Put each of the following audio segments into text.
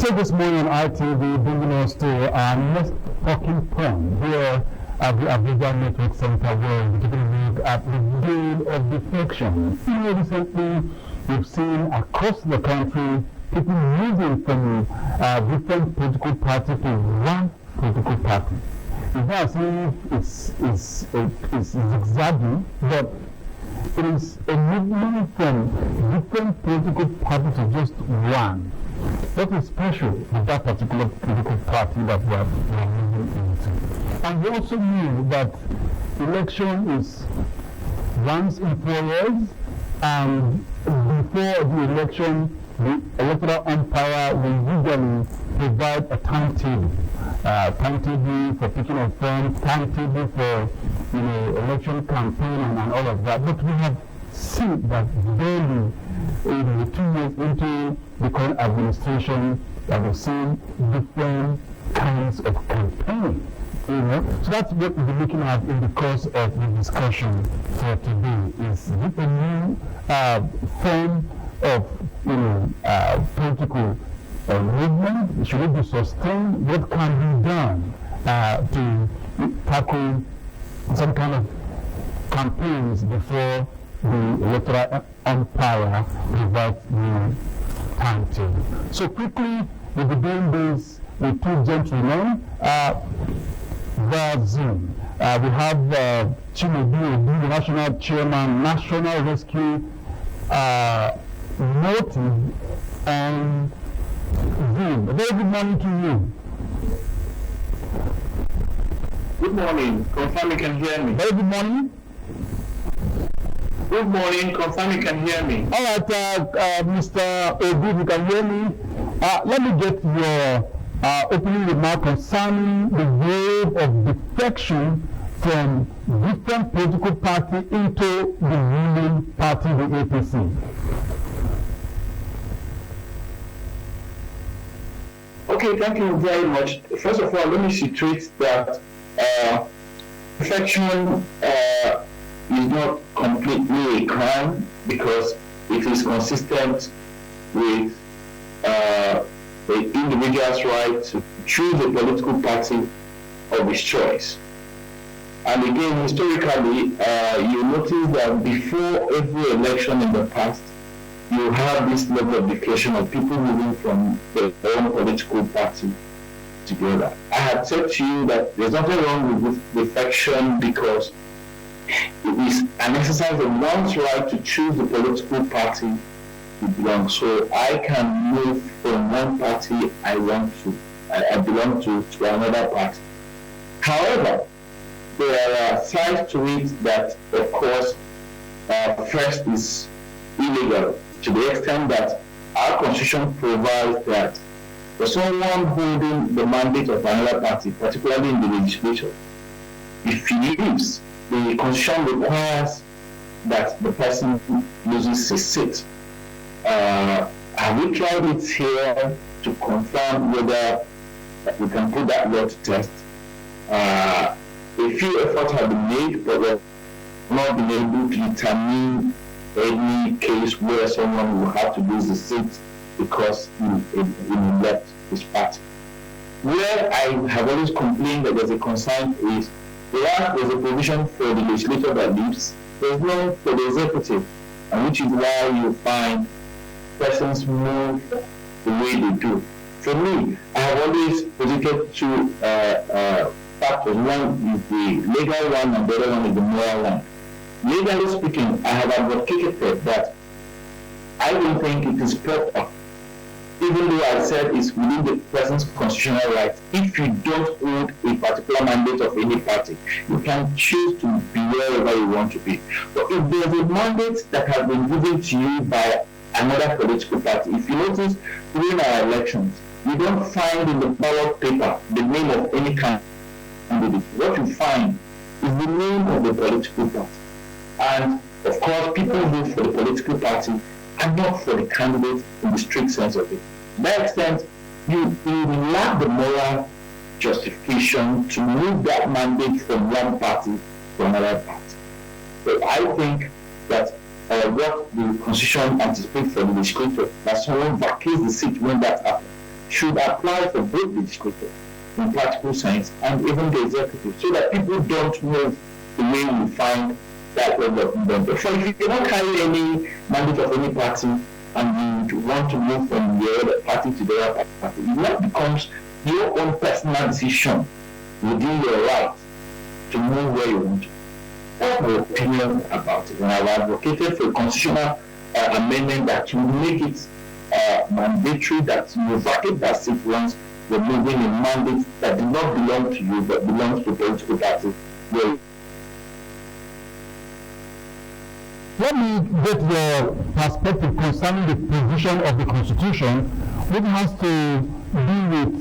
So this morning on ITV, bringing us to our next talking point here at the Abuja Network Center, where we're taking a look at the game of defection. Recently, we've seen across the country people moving from different political party to one political party. It's not as if it's zigzagging, but it is a movement from different political parties to just one. What is special with that particular political party that we are moving into? And we also knew that election is once in 4 years, and before the election, the electoral umpire will usually provide a timetable for picking of forms, timetable for election campaign and all of that. But we have seen that barely 2 years into the current administration, that we've seen different kinds of campaign. So that's what we'll be looking at in the course of the discussion for today. Is it a new form of political movement? Should it be sustained? What can be done to tackle some kind of campaigns before the electoral umpire provides the timetable? So quickly, we'll be doing this with two gentlemen via Zoom. We have Chinedu, the National Chairman, National Rescue Motive, and Zoom. A very good morning to you. Good morning. Confirm you can hear me. Very good morning. Good morning. Confirm you can hear me. All right, Mr. Ogu, you can hear me. Let me get your opening remark concerning the wave of defection from different political party into the ruling party, the APC. Okay, thank you very much. First of all, let me situate that defection is not completely a crime because it is consistent with the individual's right to choose a political party of his choice. And again, historically, you notice that before every election in the past, you have this level of defection of people moving from their own political party together. I had said to you that there's nothing wrong with defection because it is an exercise of one's right to choose the political party you belong. So I can move from one party I belong to another party. However, there are sides to it that, of course, first is illegal to the extent that our constitution provides that for someone holding the mandate of another party, particularly in the legislature, if he leaves, the constitution requires that the person loses his seat. Have we tried it here to confirm whether we can put that law to test? A few efforts have been made, but we have not been able to determine any case where someone will have to lose the seat because he left his party. Where I have always complained that there's a concern is there's a provision for the legislature that leaves, there's none for the executive, and which is why you find persons move the way they do. For me, I have always posited two factors. One is the legal one and the other one is the moral one. Legally speaking, I have advocated that I don't think it is proper, even though I said it's within the person's constitutional rights. If you don't hold a particular mandate of any party, you can choose to be wherever you want to be. But if there's a mandate that has been given to you by another political party, if you notice during our elections, you don't find in the ballot paper the name of any candidate. What you find is the name of the political party. And of course, people vote for the political party and not for the candidate in the strict sense of it. To that extent, you lack the moral justification to move that mandate from one party to another party. So I think that what the Constitution anticipates for the legislature, that someone vacates the seat when that happens. should apply for both the disclosure in practical science and even the executive, so that people don't move the way we find that level of movement. So if you cannot carry any mandate of any party and you want to move from the other party to the other party, it becomes your own personal decision within your right to move where you want to. That's my opinion about it. And I've advocated for a constitutional amendment that will make it mandatory that you vacate that seat once you're moving a mandate that did not belong to you but belongs to political parties. Let me get your perspective concerning the provision of the Constitution, which has to do with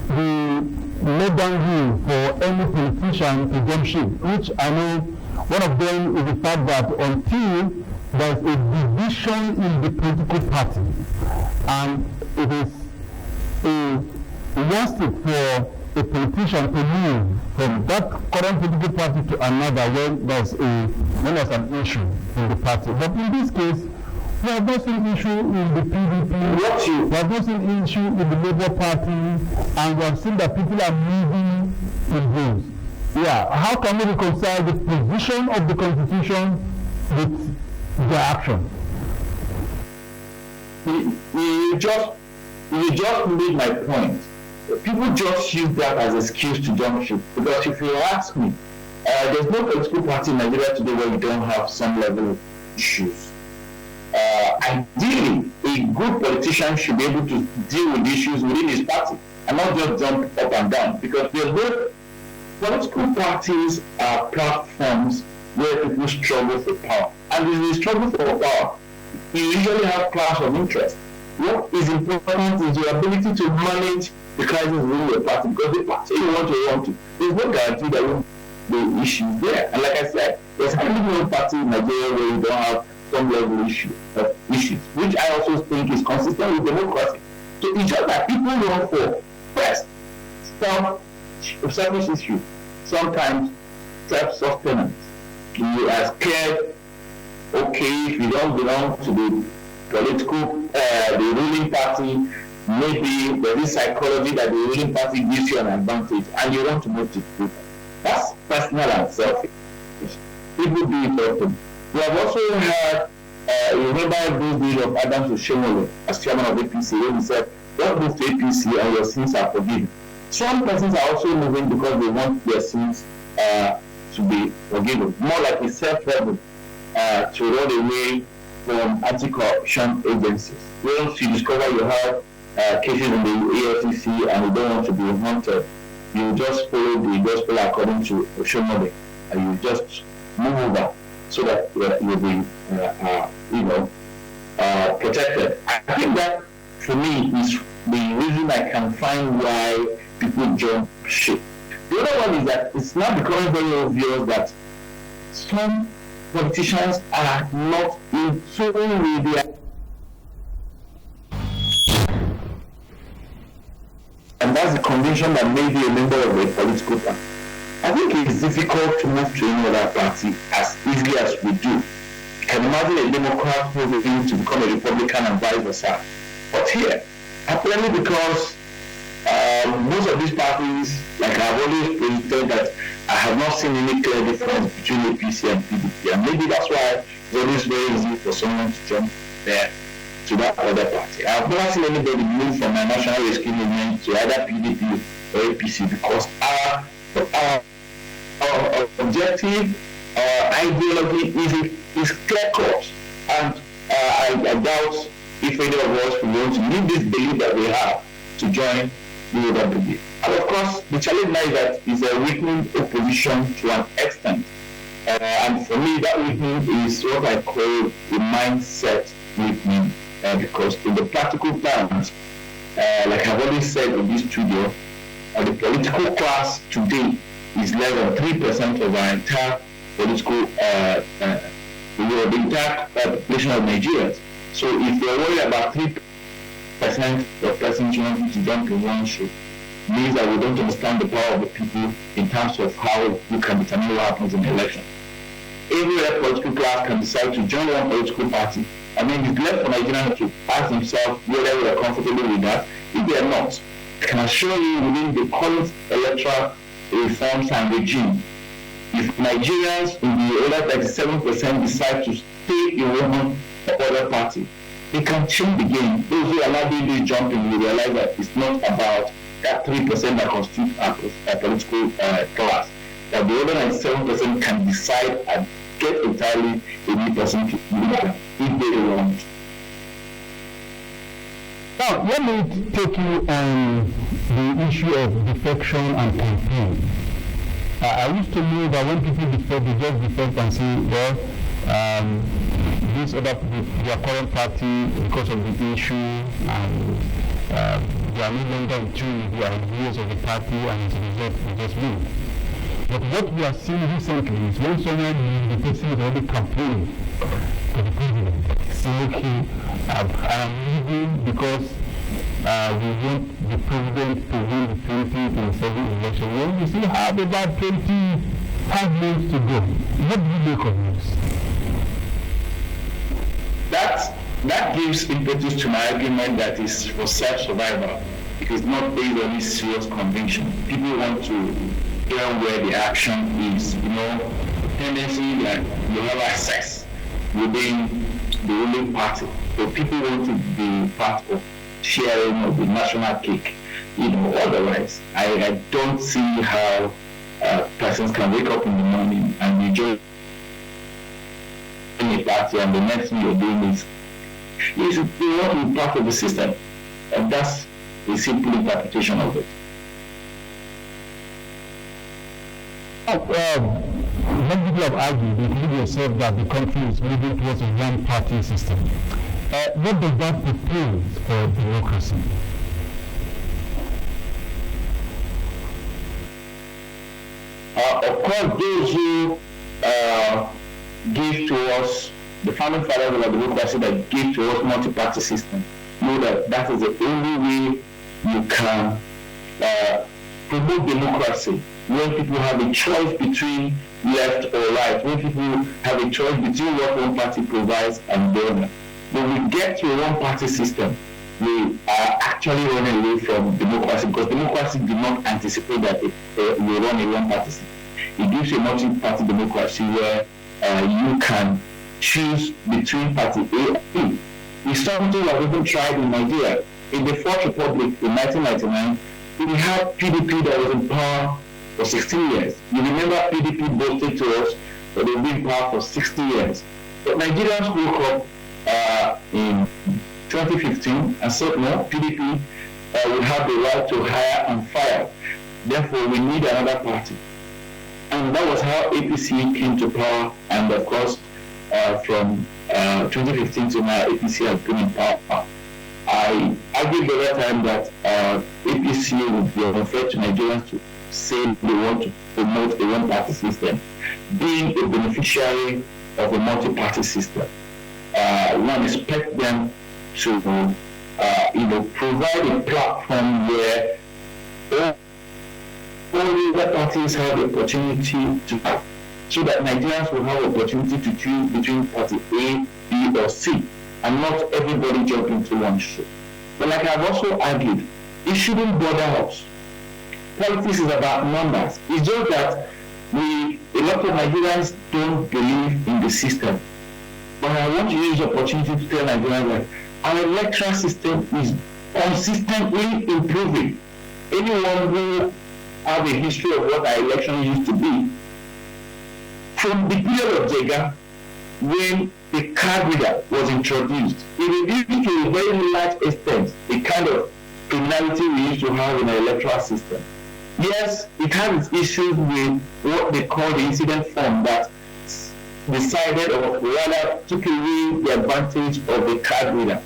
the laid-down rule for any politician to jump ship, which I know one of them is the fact that until there is a division in the political party, and it is realistic for a politician to move from that current political party to another when there's an issue in the party. But in this case, we have not seen issue in the PDP, we have not seen issue in the Labour Party, and we have seen that people are moving in those. Yeah, how can we reconcile the position of the Constitution with their action? You just made my point. People just use that as an excuse to jump ship. Because if you ask me, there's no political party in Nigeria today where you don't have some level of issues. Ideally, a good politician should be able to deal with issues within his party and not just jump up and down. Because there's no political parties are platforms where people struggle for power. And in the struggle for power, you usually have clash of interest. What is important is your ability to manage the crisis within your party, because the party you want to, there's no guarantee that will be issues there. And like I said, there's hardly no party in Nigeria where you don't have some level of issues, which I also think is consistent with democracy. So it's just that people run for first selfish issues, sometimes self-sustenance. You are scared, okay, if you don't belong to the political, the ruling party, maybe there is psychology that the ruling party gives you an advantage and you want to move to the people. That's personal and selfish. People do it often. We have also had, you remember those days of Adams Oshomole as chairman of APC, when he said, don't move to APC and your sins are forgiven. Some persons are also moving because they want their sins to be forgiven, more like a self-help to run away from anti-corruption agencies. Once you discover you have cases in the AFCC and you don't want to be haunted, you just follow the gospel according to Oshomole, and you just move over so that you'll be, protected. I think that, for me, is the reason I can find why people jump ship. The other one is that it's now becoming very obvious that some politicians are not in tune with their, and that's the conviction that may be a member of a political party. I think it's difficult to move to any other party as easily as we do. You can imagine a Democrat moving to become a Republican and vice versa. But here, apparently because most of these parties, like I've always predicted, that I have not seen any clear difference between APC and PDP, and maybe that's why it's always very easy for someone to jump there to that other party. I've never seen anybody move from a national rescue movement to either PDP or APC because our objective, ideology is clear-cut, and I doubt if any of us will want to leave this belief that we have to join the UWP. And of course, the challenge now is that it's a weakening opposition to an extent. And for me, that weakening is what I call a mindset weakening, because in the practical terms, like I've always said in this studio, the political class today is less than 3% of our entire political, the entire population of Nigerians. So if you're worried about 3% of persons wanting to jump in one ship, means that we don't understand the power of the people in terms of how we can determine what happens in the election. Every political class can decide to join one political party, and then it's left for Nigerians to ask themselves whether they are comfortable with that. If they are not, can assure you within the current electoral reforms and regime, if Nigerians in the other 37% decide to stay in one or other party, they can change the game. Those who are not doing this jumping will realize that it's not about that 3% that constitute a political class. That the other 97% can decide and get entirely a new person to lead if they want. Now, let me take you on the issue of defection and campaign. I used to know that when people defect, they just defect and say, well, this other their current party, because of the issue, and they are no longer in tune with the ideas of the party, and as a result, they just leave. But what we are seeing recently is when someone the person is already campaigning to the president, saying, okay, I'm leaving because we want the president to win the 2027 election. Well, we still have about 25 months to go. What do you make of this? That gives impetus to my argument that is for self-survival. It is not based on any serious conviction. People want to hear where the action is. Tendency that you have access within the ruling party. So people want to be part of sharing of the national cake. Otherwise, I don't see how persons can wake up in the morning and enjoy a party, and the next thing you're doing is you want to be part of the system. And that's a simple interpretation of it. When people have argued, including yourself, that the country is moving towards a one-party system, what does that propose for democracy? Of course, those who give to us, the founding fathers of the democracy that give to us multi-party system, know that that is the only way you can promote democracy. When people have a choice between left or right, when people have a choice between what one party provides and the other. When we get to a one-party system, we are actually running away from democracy, because democracy did not anticipate that we run a one-party system. It gives a multi-party democracy where you can choose between party A and B. It's something that we've tried in Nigeria. In the Fourth Republic in 1999, we had PDP that was in power for 16 years. You remember PDP boasted to us that they've been in power for 60 years. But Nigerians woke up in 2015 and said, no, PDP will have the right to hire and fire. Therefore, we need another party. And that was how APC came to power. And of course, from 2015 to now, APC has been in power. I argued the other time that APC would be unfair to Nigerians to say they want to promote a one-party system, being a beneficiary of a multi-party system. One expects them to, provide a platform where all the other parties have the opportunity to have, so that Nigerians will have the opportunity to choose between party A, B, or C, and not everybody jump into one shoe. But like I've also argued, it shouldn't bother us. Politics is about numbers. It's just that a lot of Nigerians don't believe in the system. But I want to use the opportunity to tell Nigerians that our electoral system is consistently improving. Anyone who has a history of what our election used to be, from the period of Jega, when the card reader was introduced, it reduced to a very large extent the kind of criminality we used to have in our electoral system. Yes, it has its issues with what they call the incident form that decided or rather took away the advantage of the card reader.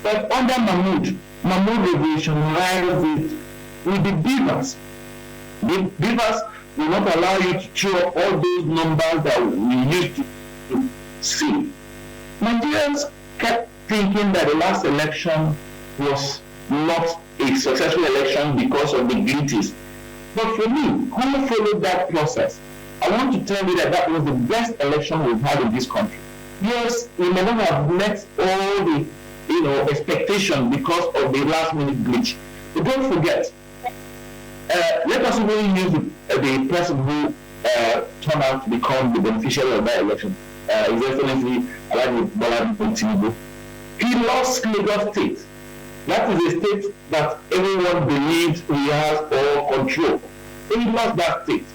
But under Mahmoud revolutionized it with the beavers. The beavers will not allow you to chew up all those numbers that we used to see. Nigerians kept thinking that the last election was not a successful election because of the glitches. But for me, who followed that process, I want to tell you that that was the best election we've had in this country. Yes, we may not have met all the expectations because of the last minute glitch. But don't forget, let us even use the person who turned out to become the beneficiary of that election, His Excellency Alhaji Bola Tinubu. He lost Lagos State. That is a state that everyone believes he has all control. He lost that state.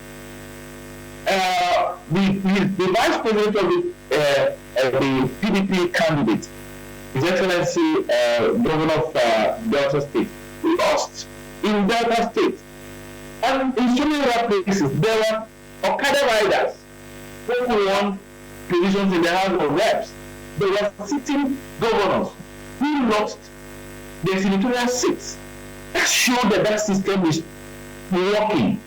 The vice president of the PDP candidate, His Excellency Governor of Delta State, lost in Delta State. And in so many other places, there were Okada riders who won positions in the House of Reps. There were sitting governors who lost their senatorial seats. That showed that that system is working.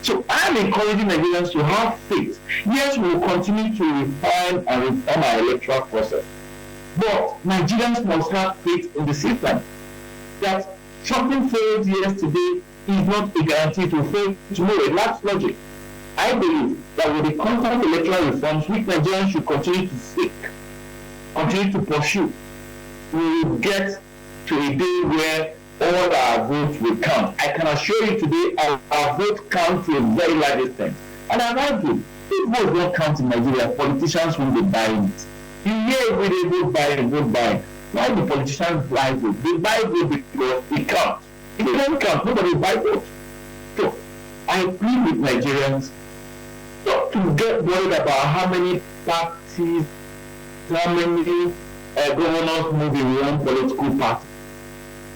So I'm encouraging Nigerians to have faith. Yes, we will continue to refine and reform our electoral process. But Nigerians must have faith in the system. That something failed yesterday is not a guarantee to fail tomorrow. It lacks logic. I believe that with the constant electoral reforms, which Nigerians should continue to seek, continue to pursue, we will get to a day where all our votes will count. I can assure you today, our vote counts to a very large extent. And I've argued, if votes don't count in Nigeria, politicians won't be buying it. You hear every day vote buying. Why do politicians buy vote? They buy vote because it counts. If it don't count, nobody will buy vote. So, I plead with Nigerians not to get worried about how many parties, how many governors move in one political party.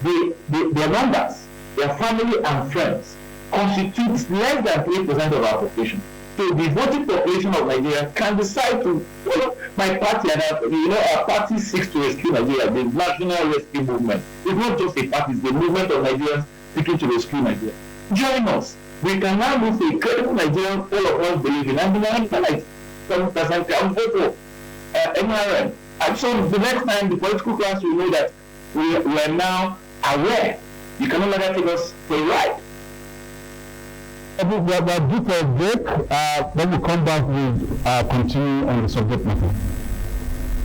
Their members, their family and friends constitute less than 3% of our population. So the voting population of Nigeria can decide to follow my party, and our party seeks to rescue Nigeria. The National Rescue Movement. It's not just a party, it's the movement of Nigerians seeking to rescue Nigeria. Join us. We can now move to a credible Nigerian all of us believe in, and the 97% can vote for NRM. And so the next time the political class will know that we are now aware. You can no longer take us for a ride. We're due for a break. When we come back, we'll continue on the subject matter.